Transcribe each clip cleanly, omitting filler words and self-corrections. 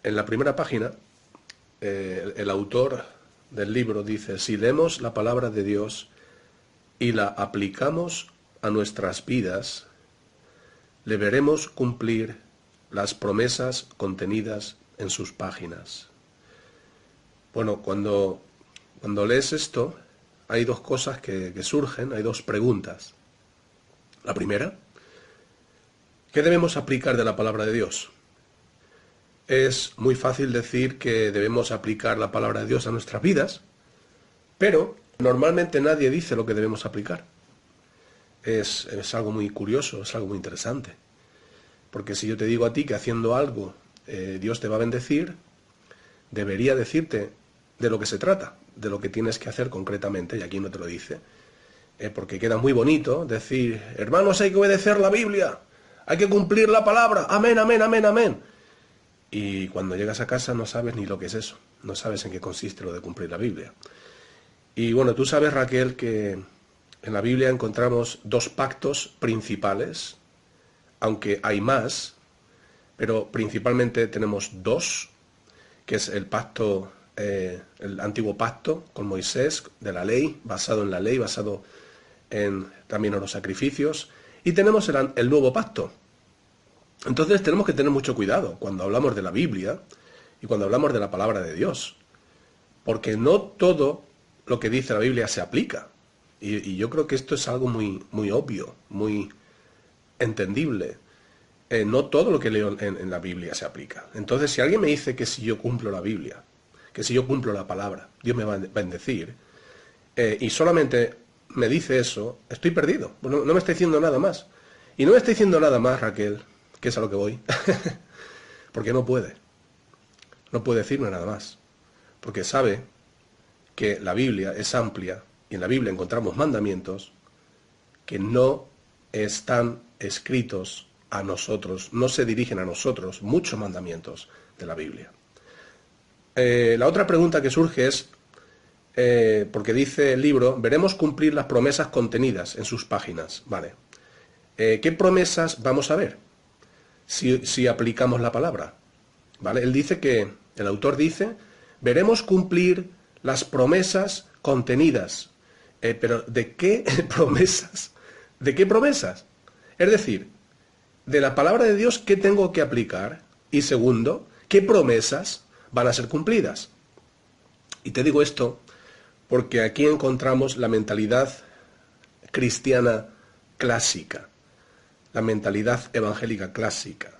en la primera página, el autor del libro dice: si leemos la palabra de Dios y la aplicamos a nuestras vidas, le veremos cumplir las promesas contenidas en sus páginas. Bueno, cuando lees esto, hay dos cosas que surgen, hay dos preguntas. La primera: ¿qué debemos aplicar de la palabra de Dios? Es muy fácil decir que debemos aplicar la palabra de Dios a nuestras vidas, pero normalmente nadie dice lo que debemos aplicar. Es algo muy curioso, es algo muy interesante. Porque si yo te digo a ti que haciendo algo Dios te va a bendecir, debería decirte de lo que se trata, de lo que tienes que hacer concretamente, y aquí no te lo dice. Porque queda muy bonito decir: hermanos, hay que obedecer la Biblia, hay que cumplir la palabra, amén, amén, amén, amén. Y cuando llegas a casa no sabes ni lo que es eso, no sabes en qué consiste lo de cumplir la Biblia. Y bueno, tú sabes, Raquel, que en la Biblia encontramos dos pactos principales, aunque hay más, pero principalmente tenemos dos, que es el pacto, el antiguo pacto con Moisés, de la ley, basado en la ley, basado también en los sacrificios, y tenemos el nuevo pacto. Entonces tenemos que tener mucho cuidado cuando hablamos de la Biblia y cuando hablamos de la palabra de Dios, porque no todo lo que dice la Biblia se aplica. Y yo creo que esto es algo muy, muy obvio, muy entendible. No todo lo que leo en la Biblia se aplica. Entonces, si alguien me dice que si yo cumplo la Biblia, que si yo cumplo la palabra, Dios me va a bendecir, y solamente me dice eso, estoy perdido. No me está diciendo nada más. Y no me está diciendo nada más, Raquel, que es a lo que voy, porque no puede decirme nada más, porque sabe que la Biblia es amplia, y en la Biblia encontramos mandamientos que no están escritos a nosotros, no se dirigen a nosotros, muchos mandamientos de la Biblia. La otra pregunta que surge es, porque dice el libro: veremos cumplir las promesas contenidas en sus páginas. Vale. ¿Qué promesas vamos a ver si aplicamos la palabra? ¿Vale? El autor dice: veremos cumplir las promesas contenidas. Pero ¿de qué promesas? ¿De qué promesas? Es decir, de la palabra de Dios, ¿qué tengo que aplicar? Y segundo, ¿qué promesas van a ser cumplidas? Y te digo esto porque aquí encontramos la mentalidad cristiana clásica, la mentalidad evangélica clásica.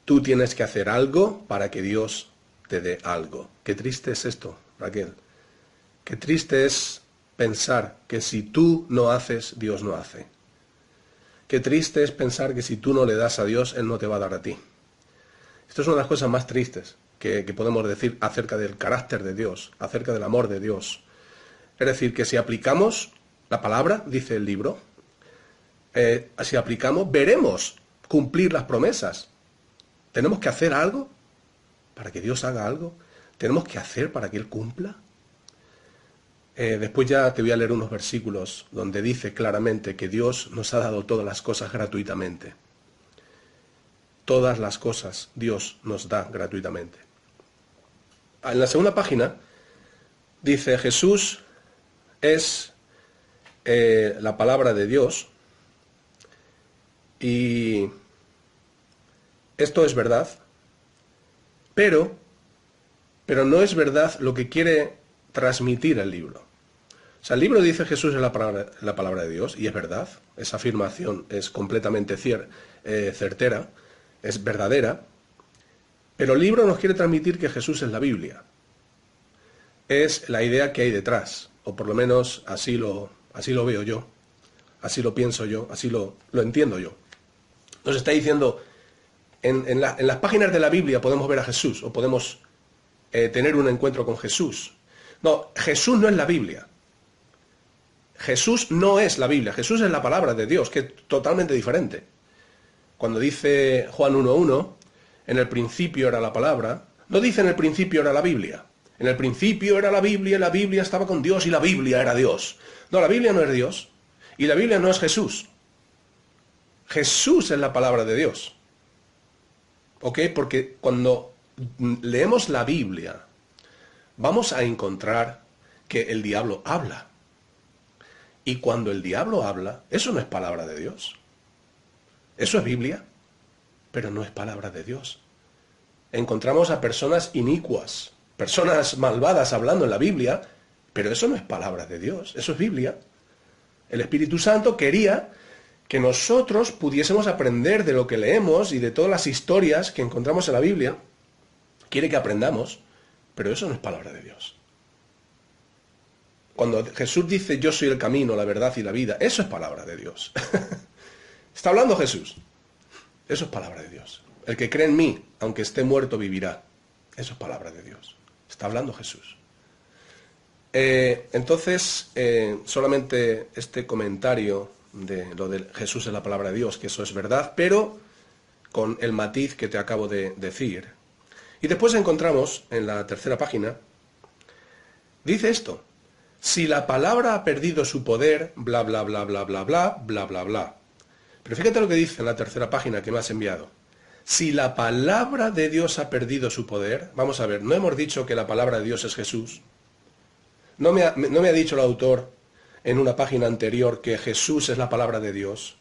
Tú tienes que hacer algo para que Dios te dé algo. Qué triste es esto, Raquel. Qué triste es pensar que si tú no haces, Dios no hace. Qué triste es pensar que si tú no le das a Dios, Él no te va a dar a ti. Esto es una de las cosas más tristes que podemos decir acerca del carácter de Dios, acerca del amor de Dios. Es decir, que si aplicamos la palabra, dice el libro, si aplicamos, veremos cumplir las promesas. ¿Tenemos que hacer algo para que Dios haga algo? ¿Tenemos que hacer para que Él cumpla? Después ya te voy a leer unos versículos donde dice claramente que Dios nos ha dado todas las cosas gratuitamente. Todas las cosas Dios nos da gratuitamente. En la segunda página dice: Jesús es la palabra de Dios, y esto es verdad, pero no es verdad lo que quiere transmitir el libro. O sea, el libro dice: Jesús es la palabra de Dios, y es verdad, esa afirmación es completamente certera, es verdadera, pero el libro nos quiere transmitir que Jesús es la Biblia. Es la idea que hay detrás, o por lo menos así lo veo yo, así lo pienso yo, así lo entiendo yo. Nos está diciendo, en las páginas de la Biblia podemos ver a Jesús, o podemos tener un encuentro con Jesús. No, Jesús no es la Biblia. Jesús no es la Biblia, Jesús es la palabra de Dios, que es totalmente diferente. Cuando dice Juan 1:1, en el principio era la palabra, no dice en el principio era la Biblia. En el principio era la Biblia estaba con Dios y la Biblia era Dios. No, la Biblia no es Dios y la Biblia no es Jesús. Jesús es la palabra de Dios. ¿Ok? Porque cuando leemos la Biblia, vamos a encontrar que el diablo habla. Y cuando el diablo habla, eso no es palabra de Dios. Eso es Biblia, pero no es palabra de Dios. Encontramos a personas inicuas, personas malvadas hablando en la Biblia, pero eso no es palabra de Dios, eso es Biblia. El Espíritu Santo quería que nosotros pudiésemos aprender de lo que leemos y de todas las historias que encontramos en la Biblia. Quiere que aprendamos, pero eso no es palabra de Dios. Cuando Jesús dice yo soy el camino, la verdad y la vida, eso es palabra de Dios. Está hablando Jesús. Eso es palabra de Dios. El que cree en mí, aunque esté muerto, vivirá. Eso es palabra de Dios. Está hablando Jesús. Entonces, solamente este comentario de lo de Jesús es la palabra de Dios, que eso es verdad, pero con el matiz que te acabo de decir. Y después encontramos, en la tercera página, dice esto: si la palabra ha perdido su poder, bla, bla, bla, bla, bla, bla, bla, bla, bla. Pero fíjate lo que dice en la tercera página que me has enviado. Si la palabra de Dios ha perdido su poder, vamos a ver, ¿no hemos dicho que la palabra de Dios es Jesús? ¿No me ha dicho el autor en una página anterior que Jesús es la palabra de Dios?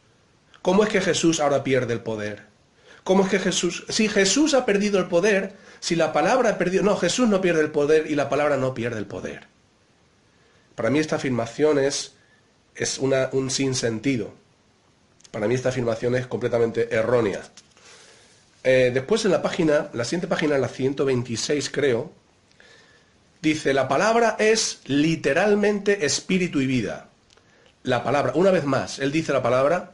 ¿Cómo es que Jesús ahora pierde el poder? ¿Cómo es que Jesús, si Jesús ha perdido el poder, si la palabra ha perdido, no, Jesús no pierde el poder y la palabra no pierde el poder? Para mí esta afirmación es un sinsentido. Para mí esta afirmación es completamente errónea. Después en la siguiente página, la 126 creo, dice, la palabra es literalmente espíritu y vida. La palabra, una vez más, él dice la palabra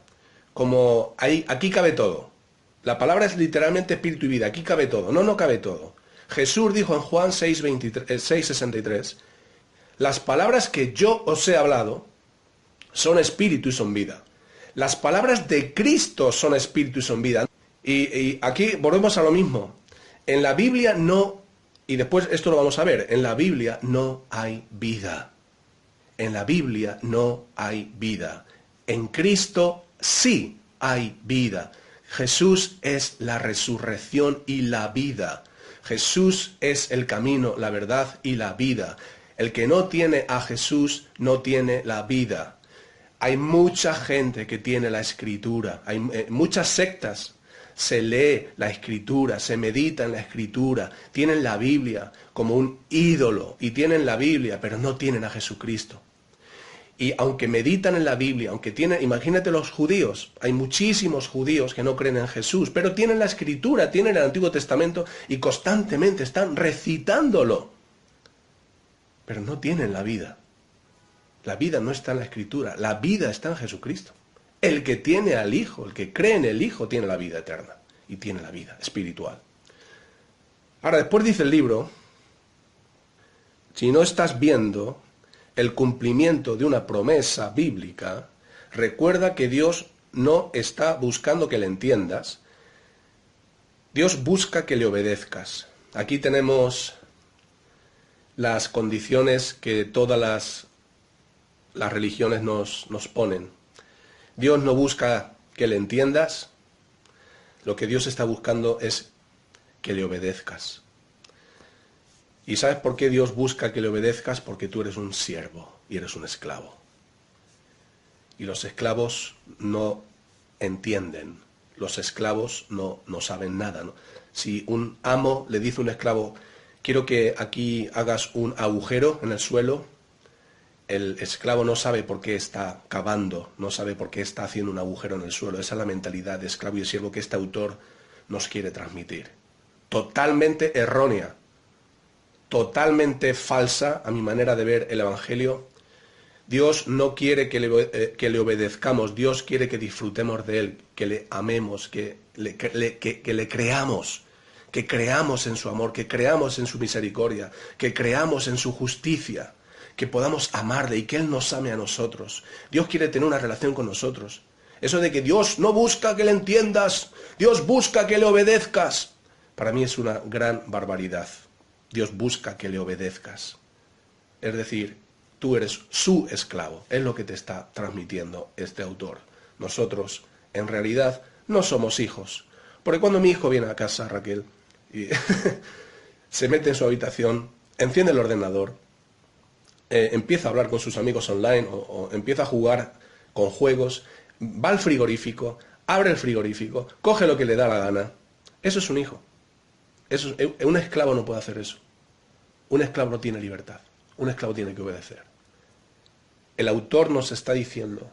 como, aquí cabe todo. La palabra es literalmente espíritu y vida, aquí cabe todo. No cabe todo. Jesús dijo en Juan 6:63, las palabras que yo os he hablado son espíritu y son vida. Las palabras de Cristo son espíritu y son vida. Y aquí volvemos a lo mismo. En la Biblia no, y después esto lo vamos a ver, en la Biblia no hay vida. En la Biblia no hay vida. En Cristo sí hay vida. Jesús es la resurrección y la vida. Jesús es el camino, la verdad y la vida. El que no tiene a Jesús no tiene la vida. Hay mucha gente que tiene la Escritura, hay muchas sectas. Se lee la Escritura, se medita en la Escritura, tienen la Biblia como un ídolo y tienen la Biblia, pero no tienen a Jesucristo. Y aunque meditan en la Biblia, aunque tienen, imagínate los judíos, hay muchísimos judíos que no creen en Jesús, pero tienen la Escritura, tienen el Antiguo Testamento y constantemente están recitándolo, pero no tienen la vida. La vida no está en la Escritura, la vida está en Jesucristo. El que tiene al Hijo, el que cree en el Hijo, tiene la vida eterna y tiene la vida espiritual. Ahora, después dice el libro, si no estás viendo el cumplimiento de una promesa bíblica, recuerda que Dios no está buscando que le entiendas, Dios busca que le obedezcas. Aquí tenemos las condiciones que todas las religiones nos ponen. Dios no busca que le entiendas, lo que Dios está buscando es que le obedezcas. ¿Y sabes por qué Dios busca que le obedezcas? Porque tú eres un siervo y eres un esclavo. Y los esclavos no entienden, los esclavos no saben nada, ¿no? Si un amo le dice a un esclavo, quiero que aquí hagas un agujero en el suelo, el esclavo no sabe por qué está cavando, no sabe por qué está haciendo un agujero en el suelo. Esa es la mentalidad de esclavo y siervo que este autor nos quiere transmitir. Totalmente errónea, totalmente falsa a mi manera de ver el Evangelio. Dios no quiere que le obedezcamos, Dios quiere que disfrutemos de Él, que le amemos, que le creamos, que creamos en su amor, que creamos en su misericordia, que creamos en su justicia, que podamos amarle y que Él nos ame a nosotros. Dios quiere tener una relación con nosotros. Eso de que Dios no busca que le entiendas, Dios busca que le obedezcas, para mí es una gran barbaridad. Dios busca que le obedezcas. Es decir, tú eres su esclavo, es lo que te está transmitiendo este autor. Nosotros, en realidad, no somos hijos. Porque cuando mi hijo viene a casa, Raquel, Y se mete en su habitación, enciende el ordenador, empieza a hablar con sus amigos online o empieza a jugar con juegos, va al frigorífico, abre el frigorífico, coge lo que le da la gana. Eso es un hijo. Un esclavo no puede hacer eso. Un esclavo no tiene libertad. Un esclavo tiene que obedecer. El autor nos está diciendo,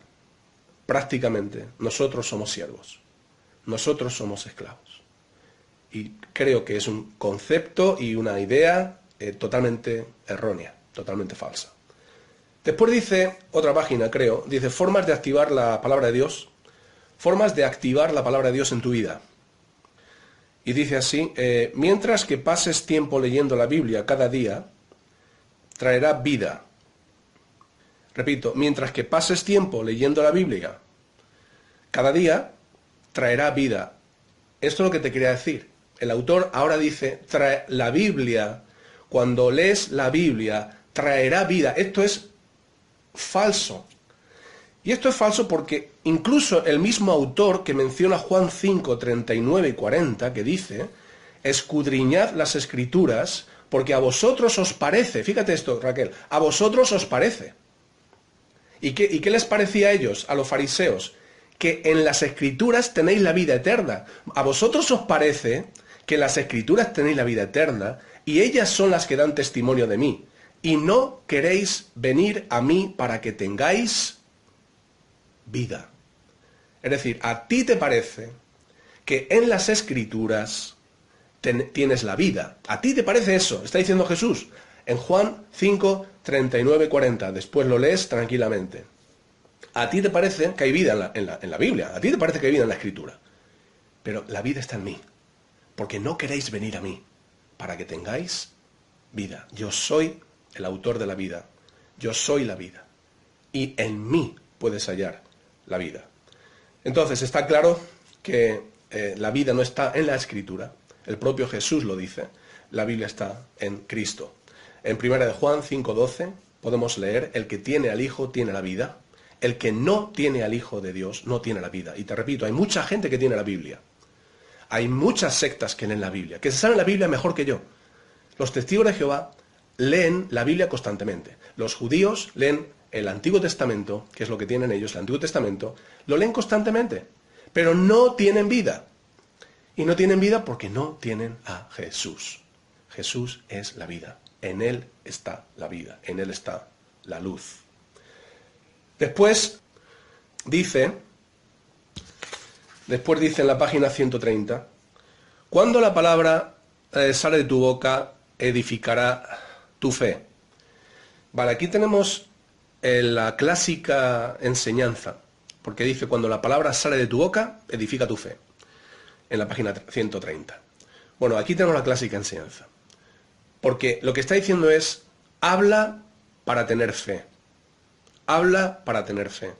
prácticamente, nosotros somos siervos. Nosotros somos esclavos. Y creo que es un concepto y una idea totalmente errónea, totalmente falsa. Después dice, otra página creo, dice formas de activar la palabra de Dios, formas de activar la palabra de Dios en tu vida. Y dice así, mientras que pases tiempo leyendo la Biblia cada día, traerá vida. Repito, mientras que pases tiempo leyendo la Biblia cada día, traerá vida. Esto es lo que te quería decir. El autor ahora dice, la Biblia, cuando lees la Biblia, traerá vida. Esto es falso. Y esto es falso porque incluso el mismo autor que menciona Juan 5, 39 y 40, que dice, escudriñad las Escrituras, porque a vosotros os parece, fíjate esto, Raquel, a vosotros os parece. ¿Y qué les parecía a ellos, a los fariseos? Que en las Escrituras tenéis la vida eterna. A vosotros os parece que en las Escrituras tenéis la vida eterna, y ellas son las que dan testimonio de mí. Y no queréis venir a mí para que tengáis vida. Es decir, a ti te parece que en las Escrituras tienes la vida. A ti te parece eso, está diciendo Jesús. En Juan 5, 39, 40. Después lo lees tranquilamente. A ti te parece que hay vida en la Biblia. A ti te parece que hay vida en la Escritura. Pero la vida está en mí. Porque no queréis venir a mí para que tengáis vida. Yo soy el autor de la vida. Yo soy la vida. Y en mí puedes hallar la vida. Entonces está claro que la vida no está en la Escritura. El propio Jesús lo dice. La Biblia está en Cristo. En 1 Juan 5:12 podemos leer, el que tiene al Hijo tiene la vida. El que no tiene al Hijo de Dios no tiene la vida. Y te repito, hay mucha gente que tiene la Biblia. Hay muchas sectas que leen la Biblia, que se saben la Biblia mejor que yo. Los testigos de Jehová leen la Biblia constantemente. Los judíos leen el Antiguo Testamento, que es lo que tienen ellos, el Antiguo Testamento, lo leen constantemente, pero no tienen vida. Y no tienen vida porque no tienen a Jesús. Jesús es la vida. En Él está la vida. En Él está la luz. Después dice en la página 130, cuando la palabra sale de tu boca, edificará tu fe. Vale, aquí tenemos la clásica enseñanza, porque dice, cuando la palabra sale de tu boca, edifica tu fe. En la página 130. Bueno, aquí tenemos la clásica enseñanza. Porque lo que está diciendo es, habla para tener fe. Habla para tener fe.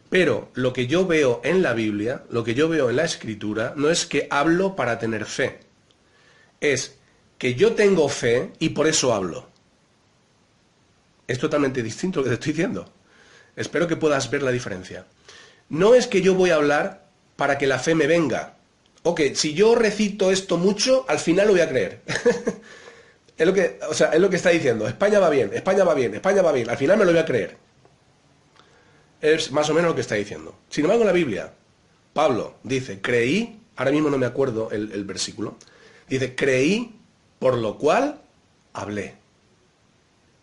Pero lo que yo veo en la Biblia, lo que yo veo en la Escritura, no es que hablo para tener fe. Es que yo tengo fe y por eso hablo. Es totalmente distinto lo que te estoy diciendo. Espero que puedas ver la diferencia. No es que yo voy a hablar para que la fe me venga. Ok, si yo recito esto mucho, al final lo voy a creer. Es lo que está diciendo. España va bien, España va bien, España va bien. Al final me lo voy a creer. Es más o menos lo que está diciendo. Sin embargo, en la Biblia, Pablo dice, creí, ahora mismo no me acuerdo el versículo, dice, creí, por lo cual hablé.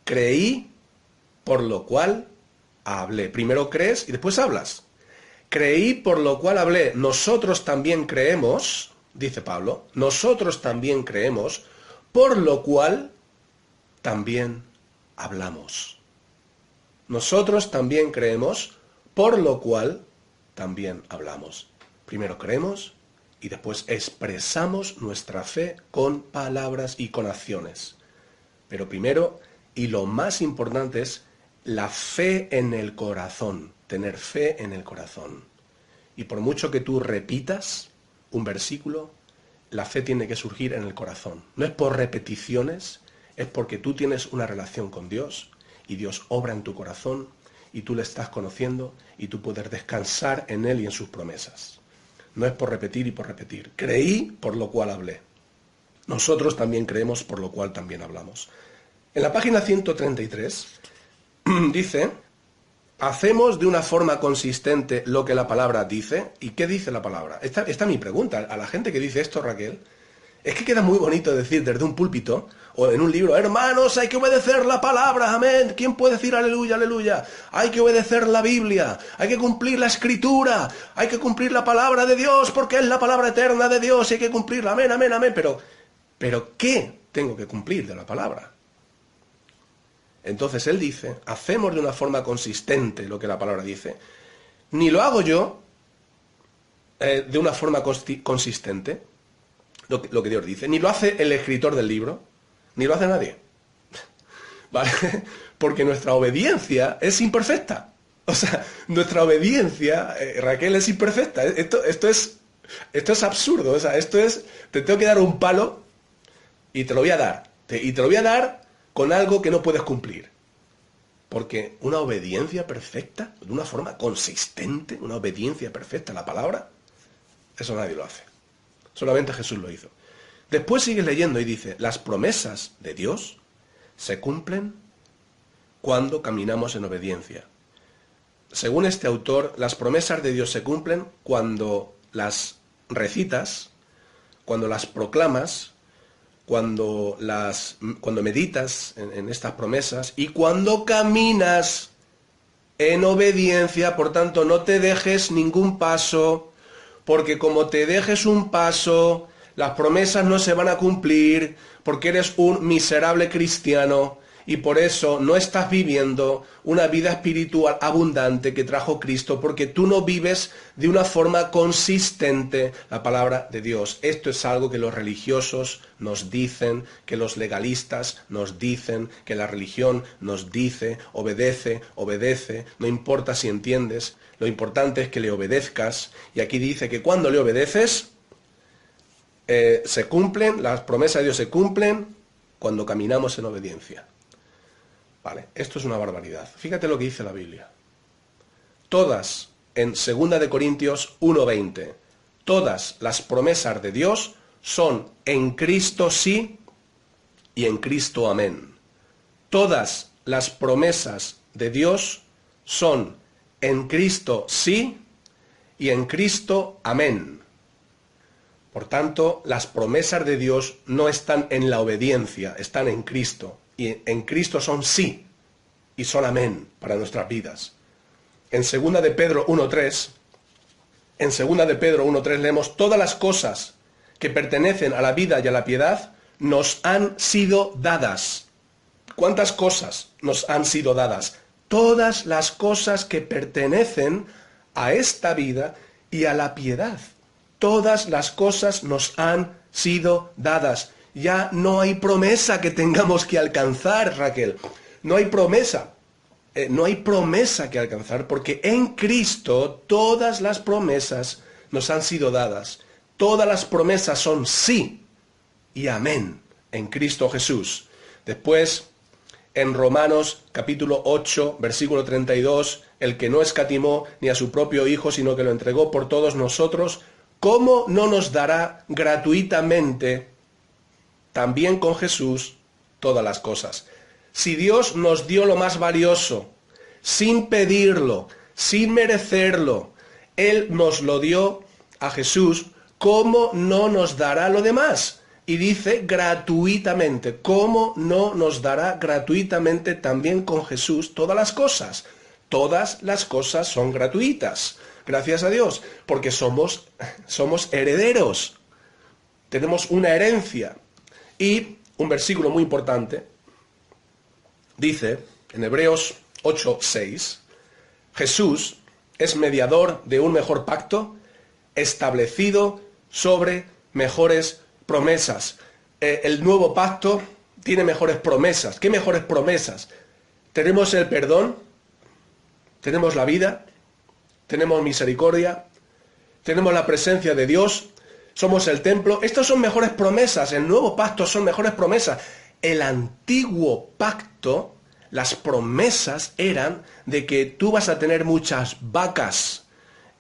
Creí, por lo cual hablé. Primero crees y después hablas. Creí, por lo cual hablé. Nosotros también creemos, dice Pablo, nosotros también creemos, por lo cual también hablamos. Nosotros también creemos, por lo cual también hablamos. Primero creemos y después expresamos nuestra fe con palabras y con acciones. Pero primero, y lo más importante es la fe en el corazón, tener fe en el corazón. Y por mucho que tú repitas un versículo, la fe tiene que surgir en el corazón. No es por repeticiones, es porque tú tienes una relación con Dios y Dios obra en tu corazón y tú le estás conociendo y tú puedes descansar en Él y en sus promesas. No es por repetir y por repetir. Creí, por lo cual hablé. nosotros también creemos, por lo cual también hablamos. En la página 133 dice, ¿hacemos de una forma consistente lo que la palabra dice? ¿Y qué dice la palabra? Esta es mi pregunta. A la gente que dice esto, Raquel, es que queda muy bonito decir desde un púlpito o en un libro, hermanos, hay que obedecer la palabra, amén. ¿Quién puede decir aleluya, aleluya? Hay que obedecer la Biblia, hay que cumplir la Escritura, hay que cumplir la palabra de Dios porque es la palabra eterna de Dios y hay que cumplirla, amén, amén, amén. Pero ¿qué tengo que cumplir de la palabra? Entonces él dice, hacemos de una forma consistente lo que la palabra dice, ni lo hago yo de una forma consistente, lo que Dios dice, ni lo hace el escritor del libro, ni lo hace nadie. ¿Vale? Porque nuestra obediencia es imperfecta. O sea, nuestra obediencia, Raquel, es imperfecta. Esto es absurdo. O sea, te tengo que dar un palo y te lo voy a dar. Y te lo voy a dar con algo que no puedes cumplir. Porque una obediencia perfecta, de una forma consistente, una obediencia perfecta a la palabra, eso nadie lo hace. Solamente Jesús lo hizo. Después sigue leyendo y dice, las promesas de Dios se cumplen cuando caminamos en obediencia. Según este autor, las promesas de Dios se cumplen cuando las recitas, cuando las proclamas, cuando meditas en estas promesas y cuando caminas en obediencia. Por tanto, no te dejes ningún paso, porque como te dejes un paso, las promesas no se van a cumplir, porque eres un miserable cristiano y por eso no estás viviendo una vida espiritual abundante que trajo Cristo, porque tú no vives de una forma consistente la palabra de Dios. Esto es algo que los religiosos nos dicen, que los legalistas nos dicen, que la religión nos dice, obedece, obedece, no importa si entiendes, lo importante es que le obedezcas. Y aquí dice que cuando le obedeces, se cumplen, las promesas de Dios se cumplen cuando caminamos en obediencia. Vale, esto es una barbaridad. Fíjate lo que dice la Biblia. Todas, en 2 de Corintios 1:20, todas las promesas de Dios son en Cristo sí y en Cristo amén. Todas las promesas de Dios son en Cristo sí y en Cristo amén. Por tanto, las promesas de Dios no están en la obediencia, están en Cristo. Y en Cristo son sí y son amén para nuestras vidas. En 2 de Pedro 1:3 leemos, todas las cosas que pertenecen a la vida y a la piedad nos han sido dadas. ¿Cuántas cosas nos han sido dadas? Todas las cosas que pertenecen a esta vida y a la piedad. Todas las cosas nos han sido dadas. Ya no hay promesa que tengamos que alcanzar, Raquel. No hay promesa. No hay promesa que alcanzar porque en Cristo todas las promesas nos han sido dadas. Todas las promesas son sí y amén en Cristo Jesús. Después, en Romanos capítulo 8, versículo 32, el que no escatimó ni a su propio Hijo, sino que lo entregó por todos nosotros, ¿cómo no nos dará gratuitamente también con Jesús todas las cosas? Si Dios nos dio lo más valioso, sin pedirlo, sin merecerlo, Él nos lo dio a Jesús, ¿cómo no nos dará lo demás? Y dice gratuitamente, ¿cómo no nos dará gratuitamente también con Jesús todas las cosas? Todas las cosas son gratuitas, gracias a Dios, porque somos herederos, tenemos una herencia. Y un versículo muy importante dice, en Hebreos 8:6, Jesús es mediador de un mejor pacto establecido sobre mejores promesas. El nuevo pacto tiene mejores promesas. ¿Qué mejores promesas? Tenemos el perdón, tenemos la vida, tenemos misericordia, tenemos la presencia de Dios, somos el templo. Estas son mejores promesas. El nuevo pacto son mejores promesas. El antiguo pacto, las promesas eran de que tú vas a tener muchas vacas,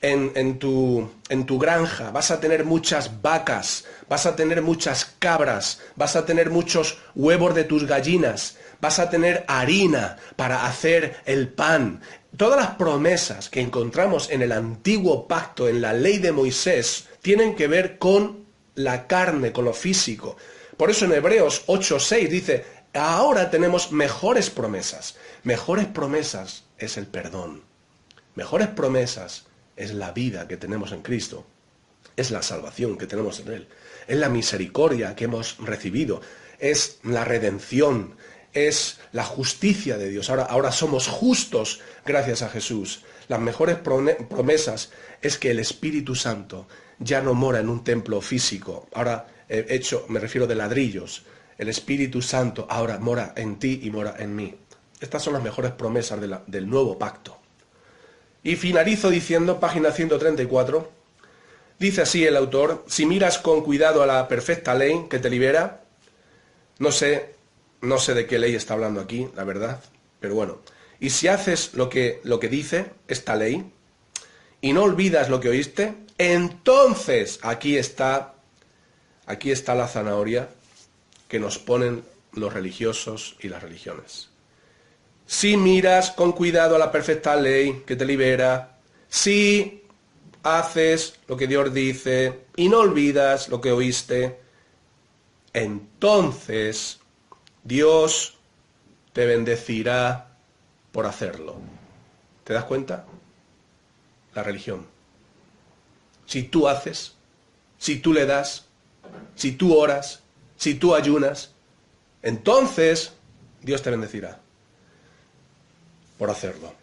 en tu granja, vas a tener muchas vacas, vas a tener muchas cabras, vas a tener muchos huevos de tus gallinas, vas a tener harina para hacer el pan. Todas las promesas que encontramos en el antiguo pacto, en la ley de Moisés, tienen que ver con la carne, con lo físico. Por eso en Hebreos 8:6 dice, ahora tenemos mejores promesas. Mejores promesas es el perdón. Mejores promesas es la vida que tenemos en Cristo. Es la salvación que tenemos en Él. Es la misericordia que hemos recibido. Es la redención. Es la justicia de Dios. Ahora somos justos gracias a Jesús. Las mejores promesas es que el Espíritu Santo ya no mora en un templo físico. Ahora me refiero de ladrillos. El Espíritu Santo ahora mora en ti y mora en mí. Estas son las mejores promesas del nuevo pacto. Y finalizo diciendo, página 134, dice así el autor, si miras con cuidado a la perfecta ley que te libera, no sé de qué ley está hablando aquí, la verdad, pero bueno, y si haces lo que dice esta ley, y no olvidas lo que oíste, entonces aquí está la zanahoria que nos ponen los religiosos y las religiones. Si miras con cuidado a la perfecta ley que te libera, si haces lo que Dios dice y no olvidas lo que oíste, entonces Dios te bendecirá por hacerlo. ¿Te das cuenta? La religión. Si tú haces, si tú le das, si tú oras, si tú ayunas, entonces Dios te bendecirá por hacerlo.